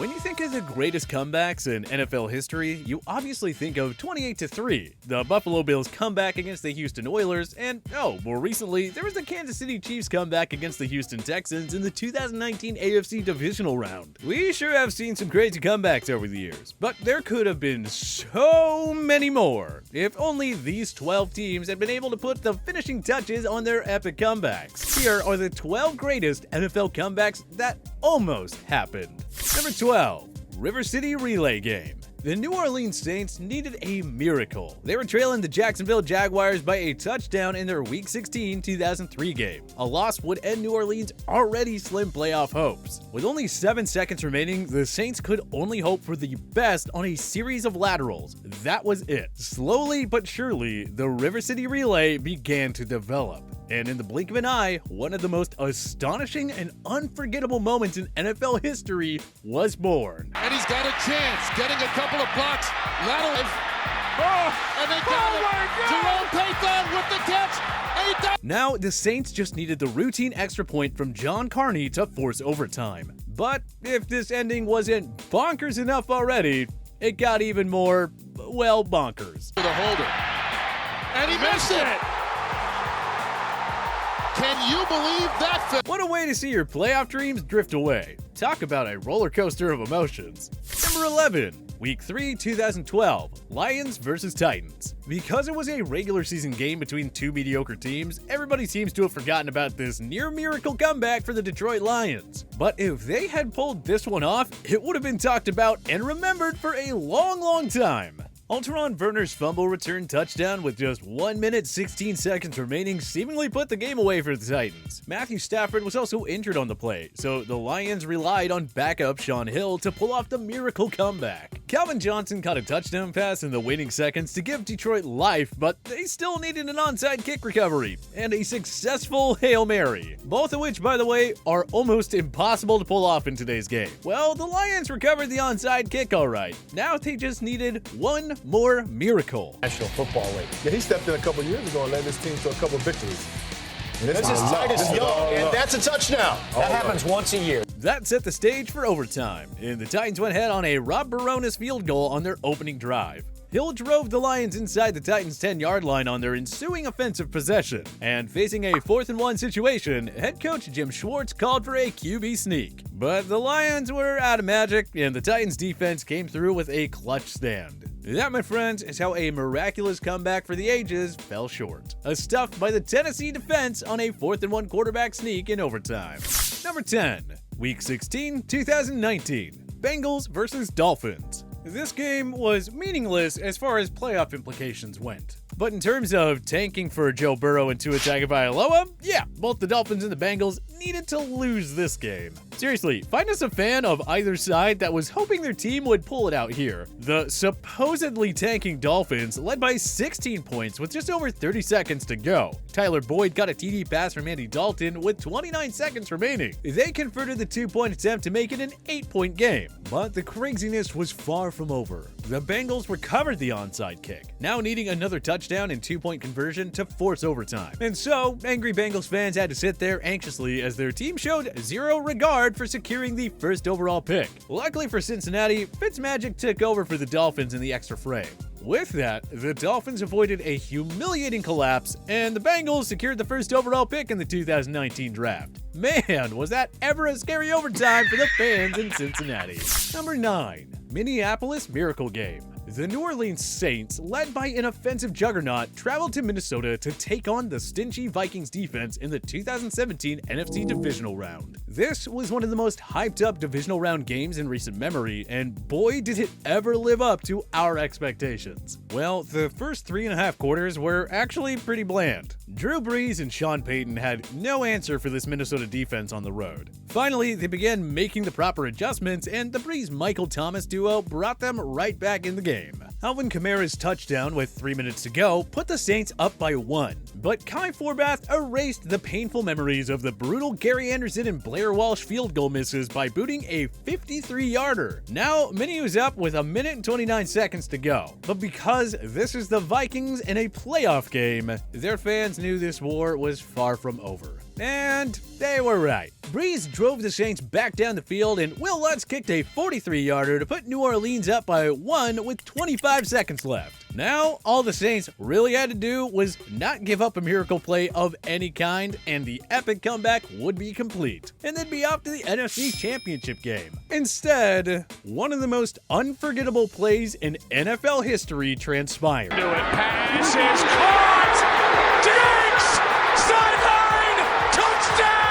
When you think of the greatest comebacks in NFL history, you obviously think of 28-3, the Buffalo Bills comeback against the Houston Oilers, and more recently, there was the Kansas City Chiefs comeback against the Houston Texans in the 2019 AFC Divisional Round. We sure have seen some crazy comebacks over the years, but there could have been so many more if only these 12 teams had been able to put the finishing touches on their epic comebacks. Here are the 12 greatest NFL comebacks that almost happened. Number 12. River City Relay Game. The New Orleans Saints needed a miracle. They were trailing the Jacksonville Jaguars by a touchdown in their Week 16 2003 game. A loss would end New Orleans' already slim playoff hopes. With only 7 seconds remaining, the Saints could only hope for the best on a series of laterals. That was it. Slowly but surely, the River City Relay began to develop. And in the blink of an eye, one of the most astonishing and unforgettable moments in NFL history was born. And he's got a chance, getting a couple of blocks, lateral, and they got it. Jerome Payton with the catch. Now, the Saints just needed the routine extra point from John Carney to force overtime. But if this ending wasn't bonkers enough already, it got even more, well, bonkers. For the holder. And he missed it. Can you believe that? What a way to see your playoff dreams drift away. Talk about a roller coaster of emotions. Number 11. Week 3, 2012, Lions vs. Titans. Because it was a regular season game between two mediocre teams, everybody seems to have forgotten about this near miracle comeback for the Detroit Lions. But if they had pulled this one off, it would have been talked about and remembered for a long time. Alteron Werner's fumble return touchdown with just 1 minute 16 seconds remaining seemingly put the game away for the Titans. Matthew Stafford was also injured on the play, so the Lions relied on backup Shaun Hill to pull off the miracle comeback. Calvin Johnson caught a touchdown pass in the waning seconds to give Detroit life, but they still needed an onside kick recovery and a successful Hail Mary, both of which, by the way, are almost impossible to pull off in today's game. Well, the Lions recovered the onside kick all right. Now they just needed one more miracle. National Football League. Yeah, he stepped in a couple years ago and led his team to a couple victories. This is Titus Young, and that's a touchdown. That happens once a year. That set the stage for overtime, and the Titans went ahead on a Rob Baronis field goal on their opening drive. Hill drove the Lions inside the Titans' 10-yard line on their ensuing offensive possession, and facing a 4th and 1 situation, head coach Jim Schwartz called for a QB sneak. But the Lions were out of magic, and the Titans' defense came through with a clutch stand. That, my friends, is how a miraculous comeback for the ages fell short. A stuff by the Tennessee defense on a 4th and 1 quarterback sneak in overtime. Number 10. Week 16, 2019. Bengals vs. Dolphins. This game was meaningless as far as playoff implications went. But in terms of tanking for Joe Burrow and Tua Tagovailoa, yeah, both the Dolphins and the Bengals needed to lose this game. Seriously, find us a fan of either side that was hoping their team would pull it out here. The supposedly tanking Dolphins led by 16 points with just over 30 seconds to go. Tyler Boyd got a TD pass from Andy Dalton with 29 seconds remaining. They converted the 2-point attempt to make it an 8-point game. But the craziness was far from over. The Bengals recovered the onside kick, now needing another touchdown and 2-point conversion to force overtime. And so, angry Bengals fans had to sit there anxiously as their team showed zero regard for securing the first overall pick. Luckily for Cincinnati, Fitzmagic took over for the Dolphins in the extra frame. With that, the Dolphins avoided a humiliating collapse, and the Bengals secured the first overall pick in the 2019 draft. Man, was that ever a scary overtime for the fans in Cincinnati. Number 9. Minneapolis Miracle Game. The New Orleans Saints, led by an offensive juggernaut, traveled to Minnesota to take on the stingy Vikings defense in the 2017 NFC Divisional Round. This was one of the most hyped up Divisional Round games in recent memory, and boy did it ever live up to our expectations. Well, the first 3.5 quarters were actually pretty bland. Drew Brees and Sean Payton had no answer for this Minnesota defense on the road. Finally, they began making the proper adjustments, and the Brees-Michael Thomas duo brought them right back in the game. Alvin Kamara's touchdown with 3 minutes to go put the Saints up by 1, but Kai Forbath erased the painful memories of the brutal Gary Anderson and Blair Walsh field goal misses by booting a 53-yarder. Now, Minnie was up with 1 minute and 29 seconds to go, but because this is the Vikings in a playoff game, their fans knew this war was far from over. And they were right. Breeze drove the Saints back down the field, and Will Lutz kicked a 43-yarder to put New Orleans up by 1 with 25 seconds left. Now, all the Saints really had to do was not give up a miracle play of any kind, and the epic comeback would be complete, and they'd be off to the NFC Championship game. Instead, one of the most unforgettable plays in NFL history transpired. Pass is caught! Diggs! Sideline! Touchdown!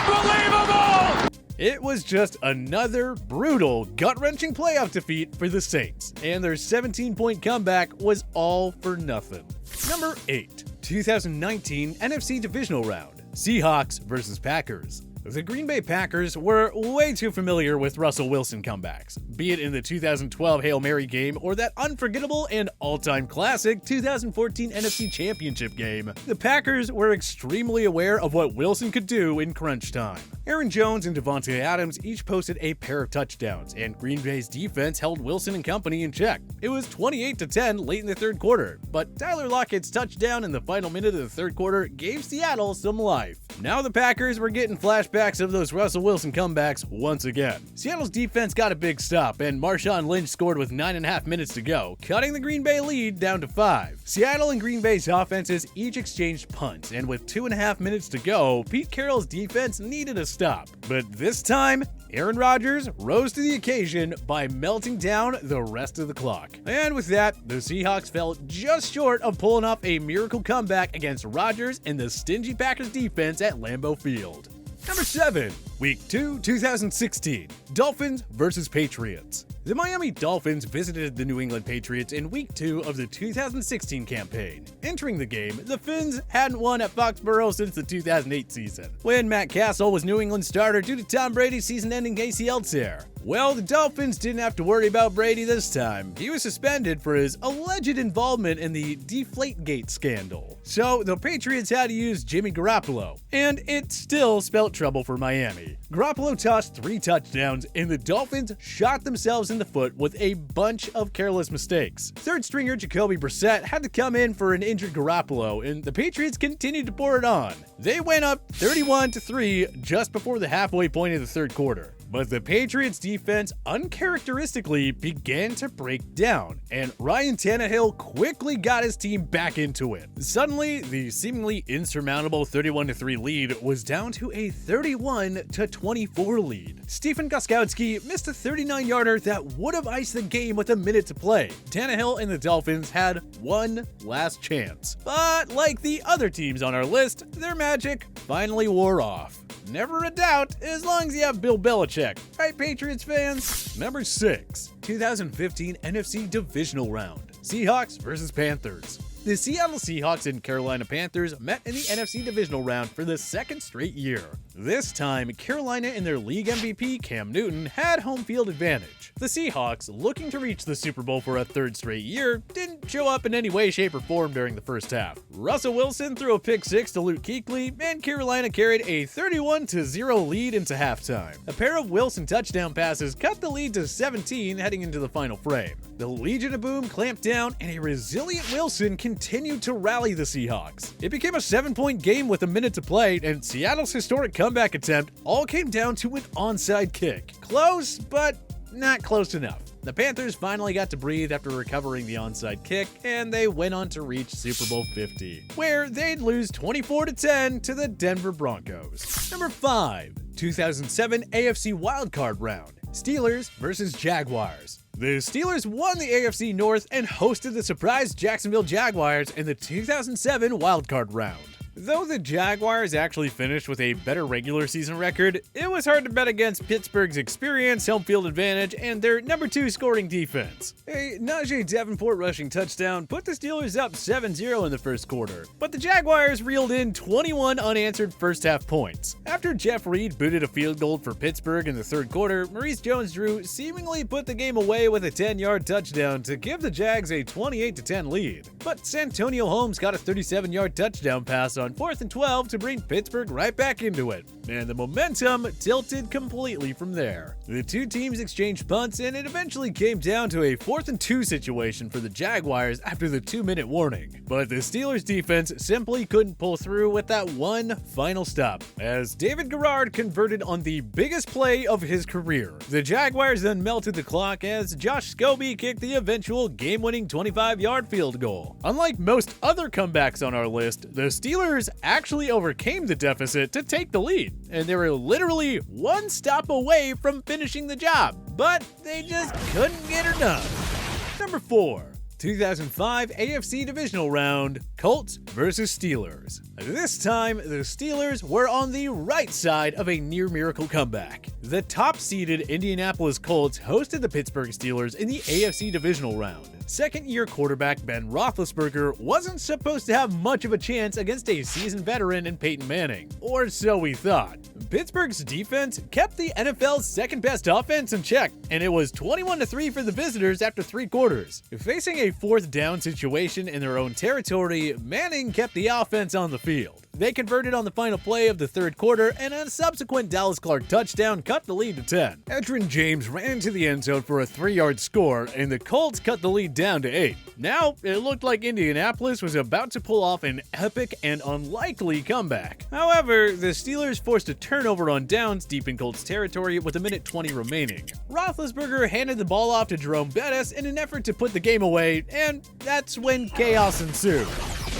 Unbelievable! It was just another brutal, gut-wrenching playoff defeat for the Saints, and their 17-point comeback was all for nothing. Number 8. 2019 NFC Divisional Round. Seahawks versus Packers. The Green Bay Packers were way too familiar with Russell Wilson comebacks, be it in the 2012 Hail Mary game or that unforgettable and all-time classic 2014 NFC Championship game. The Packers were extremely aware of what Wilson could do in crunch time. Aaron Jones and Devontae Adams each posted a pair of touchdowns, and Green Bay's defense held Wilson and company in check. It was 28-10 late in the third quarter, but Tyler Lockett's touchdown in the final minute of the third quarter gave Seattle some life. Now the Packers were getting flashbacks of those Russell Wilson comebacks once again. Seattle's defense got a big stop, and Marshawn Lynch scored with 9.5 minutes to go, cutting the Green Bay lead down to 5. Seattle and Green Bay's offenses each exchanged punts, and with 2.5 minutes to go, Pete Carroll's defense needed a stop. But this time, Aaron Rodgers rose to the occasion by melting down the rest of the clock. And with that, the Seahawks fell just short of pulling off a miracle comeback against Rodgers and the stingy Packers defense at Lambeau Field. Number 7. Week 2, 2016. Dolphins versus Patriots. The Miami Dolphins visited the New England Patriots in Week 2 of the 2016 campaign. Entering the game, the Fins hadn't won at Foxborough since the 2008 season, when Matt Castle was New England's starter due to Tom Brady's season-ending ACL tear. Well, the Dolphins didn't have to worry about Brady this time. He was suspended for his alleged involvement in the Deflategate scandal. So the Patriots had to use Jimmy Garoppolo, and it still spelled trouble for Miami. Garoppolo tossed 3 touchdowns, and the Dolphins shot themselves in the foot with a bunch of careless mistakes. Third stringer Jacoby Brissett had to come in for an injured Garoppolo, and the Patriots continued to pour it on. They went up 31-3 just before the halfway point of the third quarter. But the Patriots' defense uncharacteristically began to break down, and Ryan Tannehill quickly got his team back into it. Suddenly, the seemingly insurmountable 31-3 lead was down to a 31-24 lead. Stephen Gostkowski missed a 39-yarder that would have iced the game with a minute to play. Tannehill and the Dolphins had one last chance. But like the other teams on our list, their magic finally wore off. Never a doubt, as long as you have Bill Belichick. Right, Patriots fans? Number 6. 2015 NFC Divisional Round. Seahawks versus Panthers. The Seattle Seahawks and Carolina Panthers met in the NFC Divisional Round for the second straight year. This time, Carolina and their league MVP, Cam Newton, had home field advantage. The Seahawks, looking to reach the Super Bowl for a third straight year, didn't show up in any way, shape, or form during the first half. Russell Wilson threw a pick 6 to Luke Kuechly, and Carolina carried a 31-0 lead into halftime. A pair of Wilson touchdown passes cut the lead to 17 heading into the final frame. The Legion of Boom clamped down, and a resilient Wilson continued to rally the Seahawks. It became a 7-point game with a minute to play, and Seattle's historic comeback attempt all came down to an onside kick. Close, but not close enough. The Panthers finally got to breathe after recovering the onside kick, and they went on to reach Super Bowl 50, where they'd lose 24-10 to the Denver Broncos. Number 5. 2007 AFC Wildcard Round. Steelers versus Jaguars. The Steelers won the AFC North and hosted the surprise Jacksonville Jaguars in the 2007 wildcard round. Though the Jaguars actually finished with a better regular season record, it was hard to bet against Pittsburgh's experience, home field advantage, and their number 2 scoring defense. A Najee Davenport rushing touchdown put the Steelers up 7-0 in the first quarter, but the Jaguars reeled in 21 unanswered first half points. After Jeff Reed booted a field goal for Pittsburgh in the third quarter, Maurice Jones-Drew seemingly put the game away with a 10-yard touchdown to give the Jags a 28-10 lead. But Santonio Holmes got a 37-yard touchdown pass on 4th and 12 to bring Pittsburgh right back into it, and the momentum tilted completely from there. The two teams exchanged punts, and it eventually came down to a 4th and 2 situation for the Jaguars after the 2-minute warning. But the Steelers defense simply couldn't pull through with that one final stop, as David Garrard converted on the biggest play of his career. The Jaguars then melted the clock as Josh Scobie kicked the eventual game-winning 25-yard field goal. Unlike most other comebacks on our list, the Steelers actually overcame the deficit to take the lead, and they were literally one stop away from finishing the job, but they just couldn't get her done. Number 4. 2005 AFC Divisional Round, Colts versus Steelers. This time, the Steelers were on the right side of a near-miracle comeback. The top-seeded Indianapolis Colts hosted the Pittsburgh Steelers in the AFC Divisional Round. Second-year quarterback Ben Roethlisberger wasn't supposed to have much of a chance against a seasoned veteran in Peyton Manning, or so we thought. Pittsburgh's defense kept the NFL's second-best offense in check, and it was 21-3 for the visitors after 3 quarters. Facing a 4th down situation in their own territory, Manning kept the offense on the field. They converted on the final play of the 3rd quarter, and a subsequent Dallas Clark touchdown cut the lead to 10. Edgerrin James ran to the end zone for a 3-yard score, and the Colts cut the lead down to 8. Now, it looked like Indianapolis was about to pull off an epic and unlikely comeback. However, the Steelers forced a turnover on downs deep in Colts territory with 1:20 remaining. Roethlisberger handed the ball off to Jerome Bettis in an effort to put the game away, and that's when chaos ensued.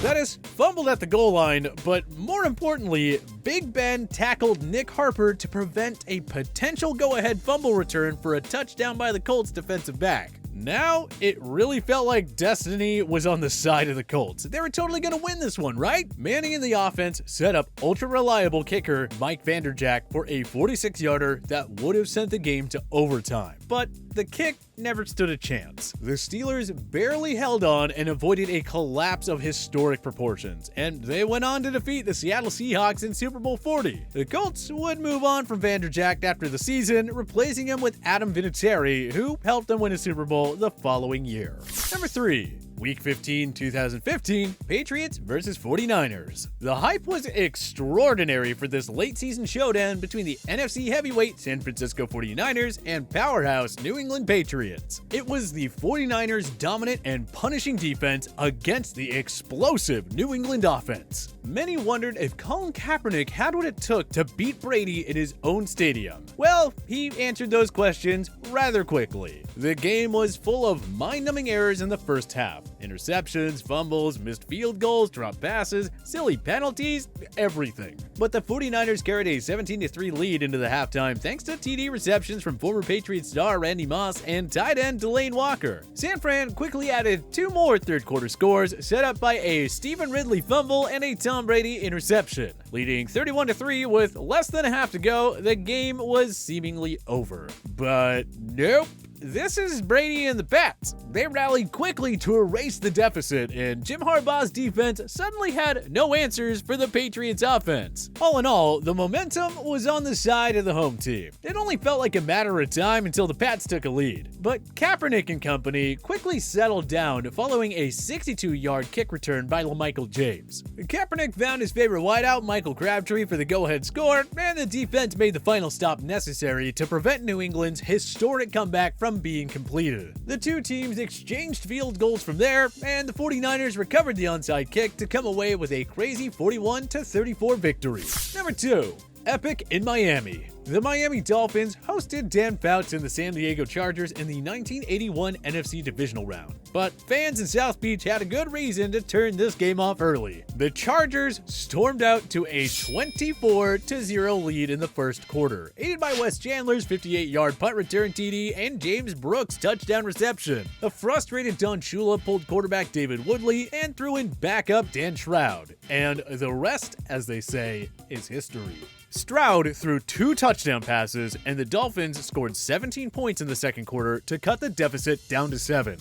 Bettis fumbled at the goal line, but more importantly, Big Ben tackled Nick Harper to prevent a potential go-ahead fumble return for a touchdown by the Colts defensive back. Now, it really felt like destiny was on the side of the Colts. They were totally going to win this one, right? Manning in the offense set up ultra-reliable kicker Mike Vanderjagt for a 46-yarder that would have sent the game to overtime. But the kick never stood a chance. The Steelers barely held on and avoided a collapse of historic proportions, and they went on to defeat the Seattle Seahawks in Super Bowl 40. The Colts would move on from Vanderjagt after the season, replacing him with Adam Vinatieri, who helped them win a Super Bowl the following year. Number 3. Week 15, 2015, Patriots versus 49ers. The hype was extraordinary for this late-season showdown between the NFC heavyweight San Francisco 49ers and powerhouse New England Patriots. It was the 49ers' dominant and punishing defense against the explosive New England offense. Many wondered if Colin Kaepernick had what it took to beat Brady in his own stadium. Well, he answered those questions rather quickly. The game was full of mind-numbing errors in the first half. Interceptions, fumbles, missed field goals, dropped passes, silly penalties, everything. But the 49ers carried a 17-3 lead into the halftime thanks to TD receptions from former Patriots star Randy Moss and tight end Delane Walker. San Fran quickly added 2 more third-quarter scores, set up by a Stephen Ridley fumble and a Tom Brady interception. Leading 31-3 with less than a half to go, the game was seemingly over. But nope. This is Brady and the Pats. They rallied quickly to erase the deficit, and Jim Harbaugh's defense suddenly had no answers for the Patriots' offense. All in all, the momentum was on the side of the home team. It only felt like a matter of time until the Pats took a lead. But Kaepernick and company quickly settled down following a 62-yard kick return by LaMichael James. Kaepernick found his favorite wideout, Michael Crabtree, for the go-ahead score, and the defense made the final stop necessary to prevent New England's historic comeback from being completed. The two teams exchanged field goals from there, and the 49ers recovered the onside kick to come away with a crazy 41-34 victory. Number 2. Epic in Miami. The Miami Dolphins hosted Dan Fouts and the San Diego Chargers in the 1981 NFC Divisional Round. But fans in South Beach had a good reason to turn this game off early. The Chargers stormed out to a 24-0 lead in the first quarter, aided by Wes Chandler's 58-yard punt return TD and James Brooks' touchdown reception. A frustrated Don Shula pulled quarterback David Woodley and threw in backup Dan Stroud. And the rest, as they say, is history. Stroud threw 2 touchdown passes, and the Dolphins scored 17 points in the second quarter to cut the deficit down to 7.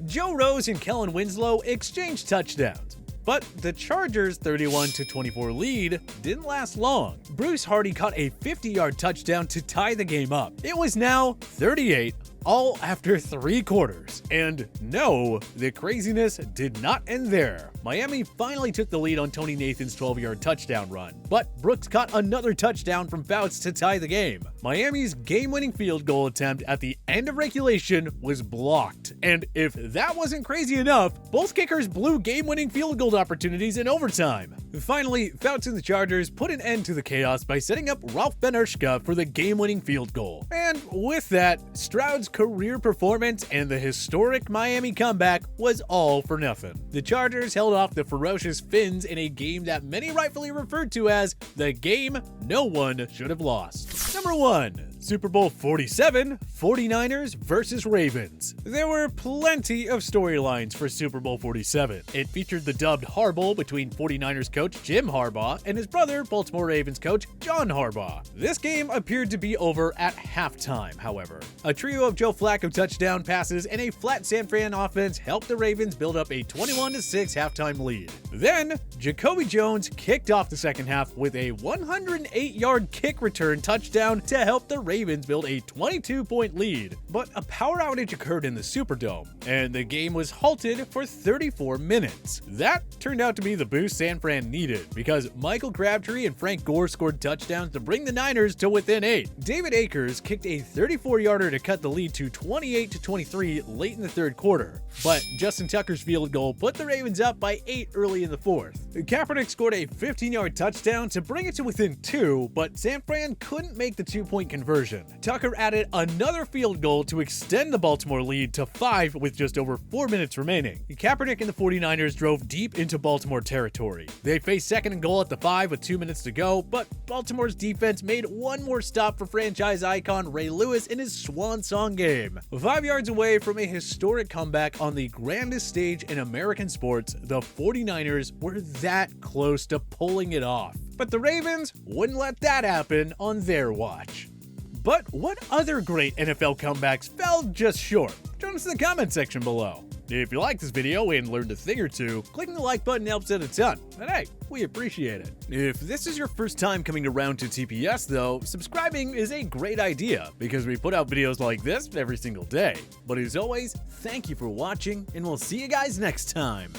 Joe Rose and Kellen Winslow exchanged touchdowns, but the Chargers' 31-24 lead didn't last long. Bruce Hardy caught a 50-yard touchdown to tie the game up. It was now 38, all after 3 quarters. And no, the craziness did not end there. Miami finally took the lead on Tony Nathan's 12-yard touchdown run, but Brooks caught another touchdown from Fouts to tie the game. Miami's game-winning field goal attempt at the end of regulation was blocked, and if that wasn't crazy enough, both kickers blew game-winning field goal opportunities in overtime. Finally, Fouts and the Chargers put an end to the chaos by setting up Ralph Ben-Ershka for the game-winning field goal. And with that, Stroud's career performance and the historic Miami comeback was all for nothing. The Chargers held off the ferocious Fins in a game that many rightfully referred to as the game no one should have lost. Number 1. Super Bowl 47, 49ers versus Ravens. There were plenty of storylines for Super Bowl 47. It featured the dubbed Harbaugh between 49ers coach Jim Harbaugh and his brother, Baltimore Ravens coach John Harbaugh. This game appeared to be over at halftime, however. A trio of Joe Flacco touchdown passes and a flat San Fran offense helped the Ravens build up a 21-6 halftime lead. Then, Jacoby Jones kicked off the second half with a 108-yard kick return touchdown to help the Ravens build a 22-point lead, but a power outage occurred in the Superdome, and the game was halted for 34 minutes. That turned out to be the boost San Fran needed, because Michael Crabtree and Frank Gore scored touchdowns to bring the Niners to within 8. David Akers kicked a 34-yarder to cut the lead to 28-23 late in the third quarter, but Justin Tucker's field goal put the Ravens up by 8 early in the fourth. Kaepernick scored a 15-yard touchdown to bring it to within 2, but San Fran couldn't make the 2-point conversion. Tucker added another field goal to extend the Baltimore lead to 5 with just over 4 minutes remaining. Kaepernick and the 49ers drove deep into Baltimore territory. They faced second and goal at the 5 with 2 minutes to go, but Baltimore's defense made one more stop for franchise icon Ray Lewis in his swan song game. 5 yards away from a historic comeback on the grandest stage in American sports, the 49ers were that close to pulling it off. But the Ravens wouldn't let that happen on their watch. But what other great NFL comebacks fell just short? Join us in the comment section below. If you like this video and learned a thing or two, clicking the like button helps out a ton, and hey, we appreciate it. If this is your first time coming around to TPS though, subscribing is a great idea because we put out videos like this every single day. But as always, thank you for watching, and we'll see you guys next time.